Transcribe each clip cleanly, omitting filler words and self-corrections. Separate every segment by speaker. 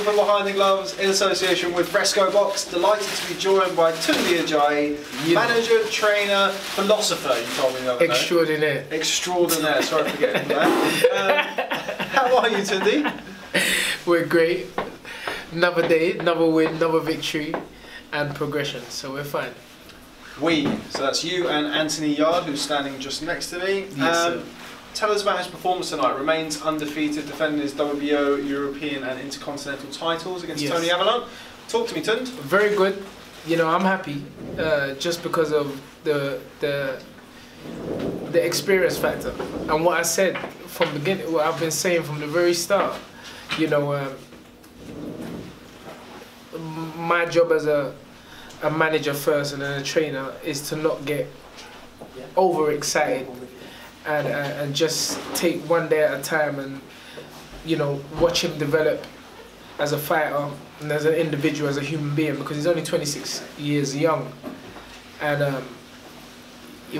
Speaker 1: from Behind the Gloves in association with Fresco Box. Delighted to be joined by Tunde Ajayi, manager, trainer, philosopher, you told me the other day.
Speaker 2: Extraordinaire.
Speaker 1: Extraordinaire, sorry for getting that. How are you, Tunde?
Speaker 2: We're great. Another day, another win, another victory, and progression, so we're fine.
Speaker 1: So that's you and Anthony Yarde, who's standing just next to me.
Speaker 2: Yes,
Speaker 1: tell us about his performance tonight. Remains undefeated, defending his WBO, European and Intercontinental titles against Yarde-Averlant. Talk to me, Tunde.
Speaker 2: Very good. You know, I'm happy just because of the experience factor. And what I said from the beginning, what I've been saying from the very start, you know, my job as a manager first and then a trainer is to not get overexcited and just take one day at a time and, you know, watch him develop as a fighter and as an individual, as a human being, because he's only 26 years young. And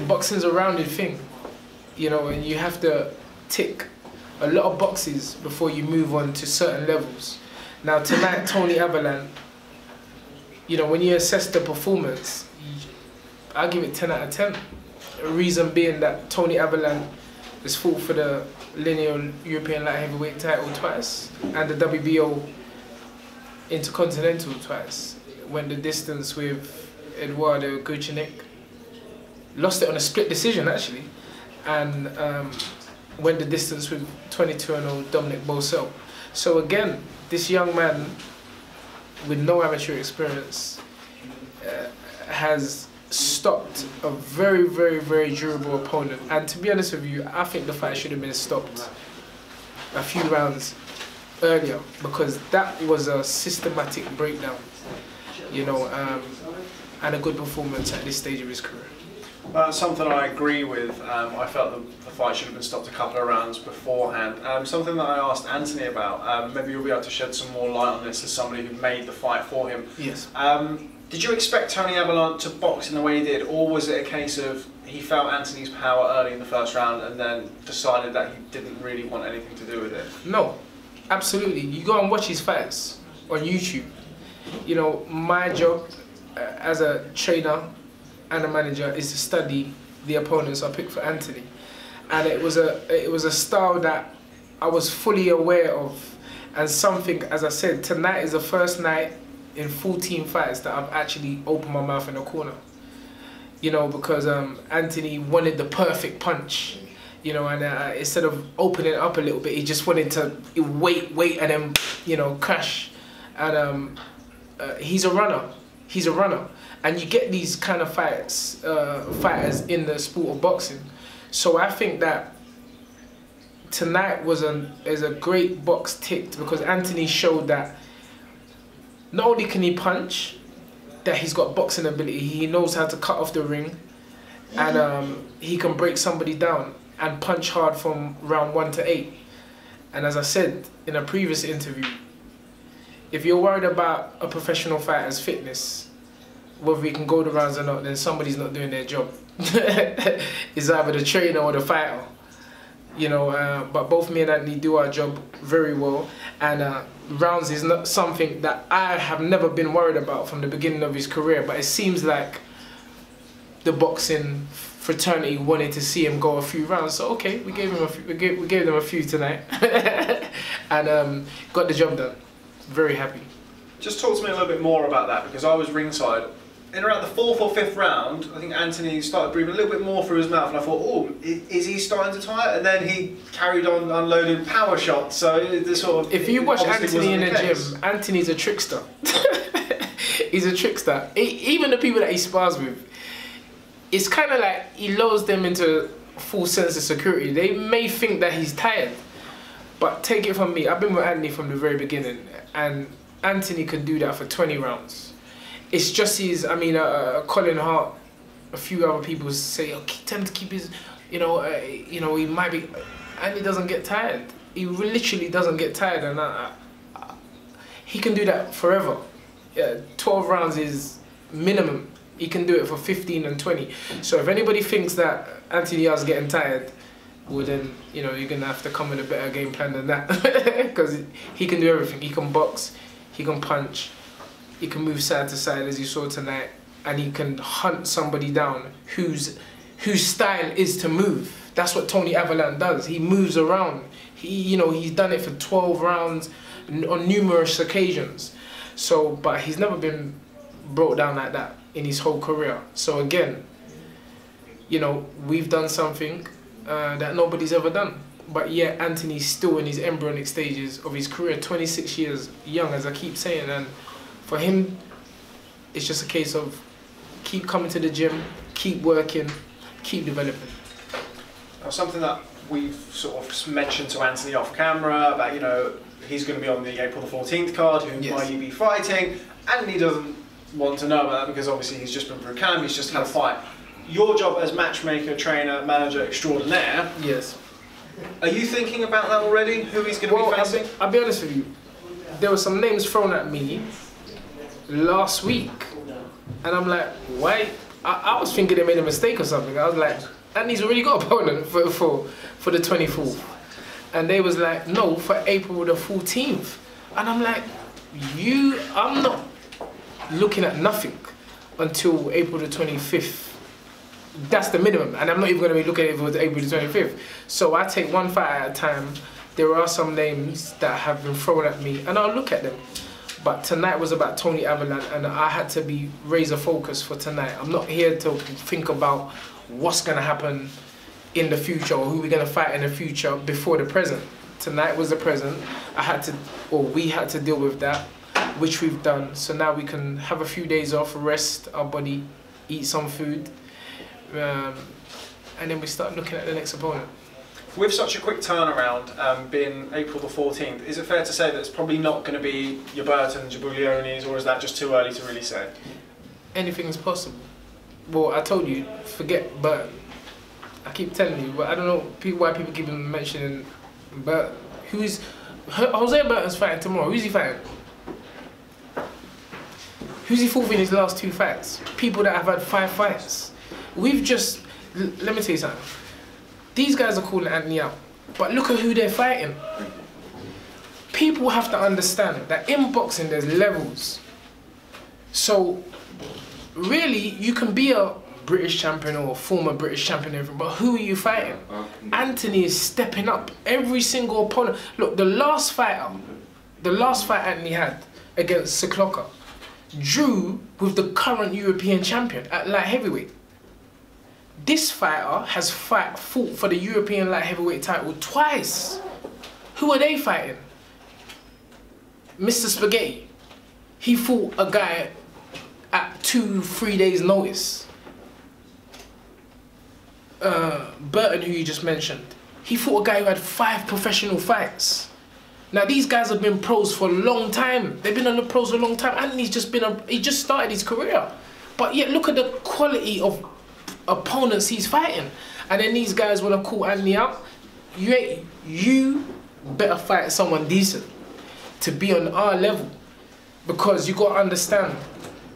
Speaker 2: boxing's a rounded thing, you know, and you have to tick a lot of boxes before you move on to certain levels. Now tonight, Yarde-Averlant, you know, when you assess the performance, I'll give it 10 out of 10. The reason being that Yarde-Averlant has fought for the lineal European light heavyweight title twice and the WBO Intercontinental twice. Went the distance with Eduardo Guccinek. Lost it on a split decision actually, and went the distance with 22-0 Dominic Bosel. So again, this young man with no amateur experience has stopped a very, very, very durable opponent. And to be honest with you, I think the fight should have been stopped a few rounds earlier, because that was a systematic breakdown, you know, and a good performance at this stage of his career.
Speaker 1: That's something I agree with. I felt the fight should have been stopped a couple of rounds beforehand. Something that I asked Anthony about, maybe you'll be able to shed some more light on this as somebody who made the fight for him.
Speaker 2: Yes.
Speaker 1: Did you expect Yarde-Averlant to box in the way he did, or was it a case of he felt Anthony's power early in the first round and then decided that he didn't really want anything to do with it?
Speaker 2: No, absolutely. You go and watch his fights on YouTube. You know, my job as a trainer and a manager is to study the opponents I picked for Anthony, and it was a style that I was fully aware of, and something, as I said, tonight is the first night in 14 fights that I've actually opened my mouth in a corner, you know, because Anthony wanted the perfect punch, you know, and instead of opening it up a little bit, he just wanted to wait and then, you know, crash. And he's a runner. He's a runner, and you get these kind of fighters in the sport of boxing. So I think that tonight is a great box ticked, because Anthony showed that not only can he punch, that he's got boxing ability. He knows how to cut off the ring, and he can break somebody down and punch hard from round 1 to 8. And as I said in a previous interview, if you're worried about a professional fighter's fitness, whether he can go the rounds or not, then somebody's not doing their job. It's either the trainer or the fighter. You know, but both me and Anthony do our job very well, and rounds is not something that I have never been worried about from the beginning of his career, but it seems like the boxing fraternity wanted to see him go a few rounds, so okay, we gave them a few tonight, and got the job done. Very happy.
Speaker 1: Just talk to me a little bit more about that, because I was ringside. In around the 4th or 5th round, I think Anthony started breathing a little bit more through his mouth, and I thought, oh, is he starting to tire? And then he carried on unloading power shots. So this sort of.
Speaker 2: If you watch Anthony in the gym, Anthony's a trickster. He's a trickster. Even the people that he spars with, it's kind of like he lulls them into full sense of security. They may think that he's tired, but take it from me, I've been with Anthony from the very beginning, and Anthony could do that for 20 rounds. It's just his, I mean, Colin Hart, a few other people say, oh, tell him to keep his, you know, he might be, and he doesn't get tired. He literally doesn't get tired, and he can do that forever. 12 rounds is minimum. He can do it for 15 and 20. So if anybody thinks that Anthony Yarde's getting tired, well then, you know, you're going to have to come with a better game plan than that. Because he can do everything. He can box, he can punch, he can move side to side as you saw tonight, and he can hunt somebody down whose style is to move. That's what Tunde Ajayi does. He moves around. He's done it for 12 rounds on numerous occasions. So, but he's never been brought down like that in his whole career. So again, we've done something that nobody's ever done. But yet Anthony's still in his embryonic stages of his career, 26 years young, as I keep saying. And for him, it's just a case of keep coming to the gym, keep working, keep developing.
Speaker 1: Now, something that we've sort of mentioned to Anthony off camera about, he's going to be on the April the 14th card, who might you be fighting, and he doesn't want to know about that because obviously he's just been through camp, he's just had a fight. Your job as matchmaker, trainer, manager extraordinaire.
Speaker 2: Yes.
Speaker 1: Are you thinking about that already? Who he's going to be facing?
Speaker 2: I'll be honest with you. There were some names thrown at me last week, and I'm like, why? I was thinking they made a mistake or something. I was like, and he's already got an opponent for the 24th, and they was like, no, for April the 14th, and I'm like, I'm not looking at nothing until April the 25th. That's the minimum, and I'm not even going to be looking at it for April the 25th. So I take one fight at a time. There are some names that have been thrown at me, and I'll look at them. But tonight was about Tunde Ajayi, and I had to be razor focused for tonight. I'm not here to think about what's going to happen in the future or who we're going to fight in the future before the present. Tonight was the present. We had to deal with that, which we've done. So now we can have a few days off, rest our body, eat some food. And then we start looking at the next opponent.
Speaker 1: With such a quick turnaround, being April the 14th, is it fair to say that it's probably not going to be your Burtons, your Buglionis, or is that just too early to really say?
Speaker 2: Anything is possible. Well, I told you, forget Burton. I keep telling you, but I don't know why people keep mentioning Burton. Jose Burton's fighting tomorrow. Who's he fighting? Who's he fought in his last 2 fights? People that have had 5 fights. Let me tell you something. These guys are calling Anthony out, but look at who they're fighting. People have to understand that in boxing there's levels. So really, you can be a British champion or a former British champion, but who are you fighting? Anthony is stepping up every single opponent. Look, the last fight Anthony had against Sikloka drew with the current European champion at light heavyweight. This fighter has fought for the European light heavyweight title twice. Who are they fighting? Mr. Spaghetti. He fought a guy at 2-3 days notice. Burton, who you just mentioned, he fought a guy who had 5 professional fights. Now these guys have been pros for a long time. They've been on the pros for a long time, and he just started his career. But yet look at the quality of opponents he's fighting, and then these guys want to call Anthony out. You better fight someone decent to be on our level, because you got to understand,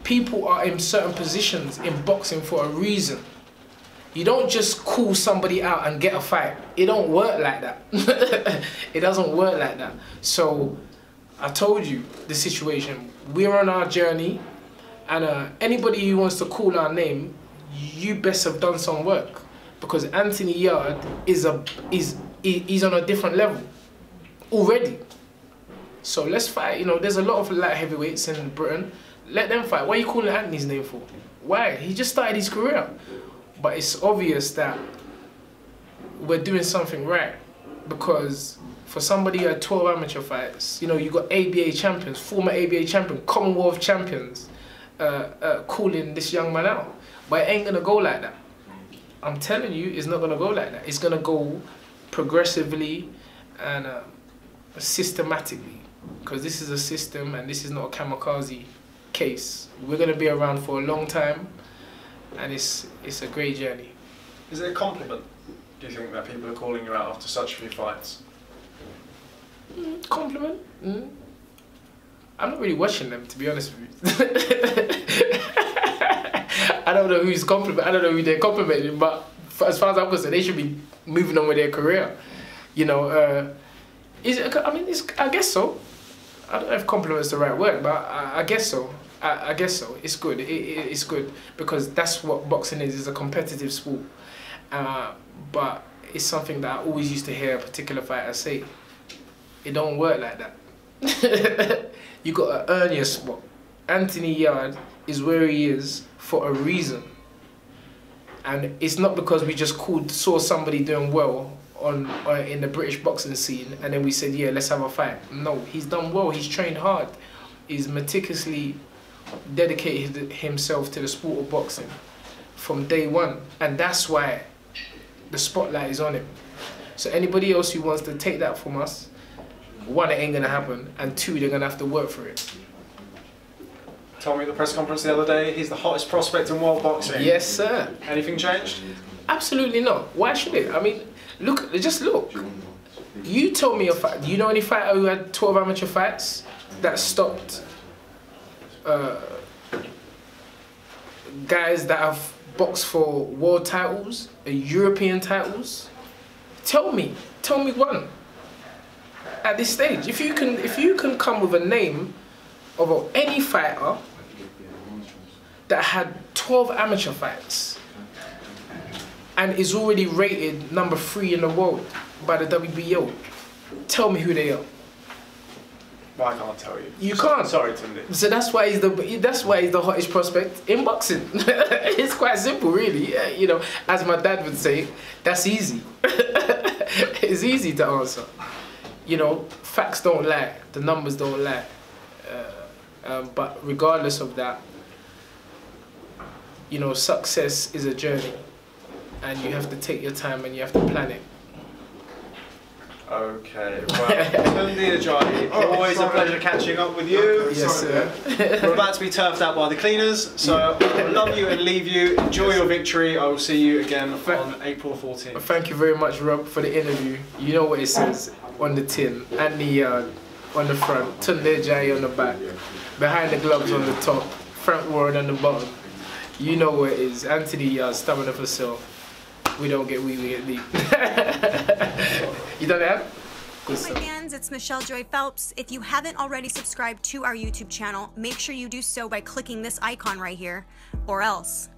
Speaker 2: people are in certain positions in boxing for a reason. You don't just call somebody out and get a fight. It don't work like that. It doesn't work like that. So I told you the situation. We're on our journey, and anybody who wants to call our name, you best have done some work, because Anthony Yarde is on a different level already. So let's fight. There's a lot of light heavyweights in Britain. Let them fight. Why are you calling Anthony's name for? Why? He just started his career. But it's obvious that we're doing something right, because for somebody who had 12 amateur fights, you got ABA champions, former ABA champion, Commonwealth champions, calling this young man out. But it ain't gonna go like that. I'm telling you, it's not gonna go like that. It's gonna go progressively and systematically, because this is a system and this is not a kamikaze case. We're gonna be around for a long time, and it's a great journey.
Speaker 1: Is it a compliment, do you think, that people are calling you out after such few fights?
Speaker 2: Compliment? I'm not really watching them, to be honest with you. I don't know who's complimenting. I don't know who they're complimenting, but as far as I'm concerned, they should be moving on with their career. Is it? I guess so. I don't know if compliment's the right word, but I guess so. I guess so. It's good. It's good because that's what boxing is a competitive sport. But it's something that I always used to hear a particular fighter say. It don't work like that. You got to earn your spot. Anthony Yarde is where he is for a reason. And it's not because we just saw somebody doing well in the British boxing scene and then we said, yeah, let's have a fight. No, he's done well. He's trained hard. He's meticulously dedicated himself to the sport of boxing from day one. And that's why the spotlight is on him. So anybody else who wants to take that from us, one, it ain't gonna happen, and two, they're gonna have to work for it.
Speaker 1: Told me at the press conference the other day, he's the hottest prospect in world boxing.
Speaker 2: Yes, sir.
Speaker 1: Anything changed?
Speaker 2: Absolutely not. Why should it? I mean, look, just look. You told me a fight. Do you know any fighter who had 12 amateur fights that stopped guys that have boxed for world titles, European titles? Tell me one. At this stage, if you can come with a name of any fighter that had 12 amateur fights and is already rated #3 in the world by the WBO, tell me who they are.
Speaker 1: Well, I can't tell you.
Speaker 2: You can't.
Speaker 1: Sorry, Tunde.
Speaker 2: So that's why he's the hottest prospect in boxing. It's quite simple, really. You know, as my dad would say, that's easy. It's easy to answer. You know, facts don't lie, the numbers don't lie. But regardless of that, you know, success is a journey, and you have to take your time and you have to plan it.
Speaker 1: Okay, well, Tunde Ajayi, always a pleasure catching up with you.
Speaker 2: Yes, sir.
Speaker 1: We're about to be turfed out by the cleaners, so I love you and leave you. Enjoy your victory. I will see you again on April 14th.
Speaker 2: Thank you very much, Rob, for the interview. You know what it says on the tin, Anthony Yarde on the front, Tunde Ajayi on the back, behind the gloves on the top, Frank Warren on the bottom. You know what it is. Anthony Yarde, stamina for self. We don't get we get deep. You done that? Good stuff.
Speaker 3: Hi fans, it's Michelle Joy Phelps. If you haven't already subscribed to our YouTube channel, make sure you do so by clicking this icon right here, or else.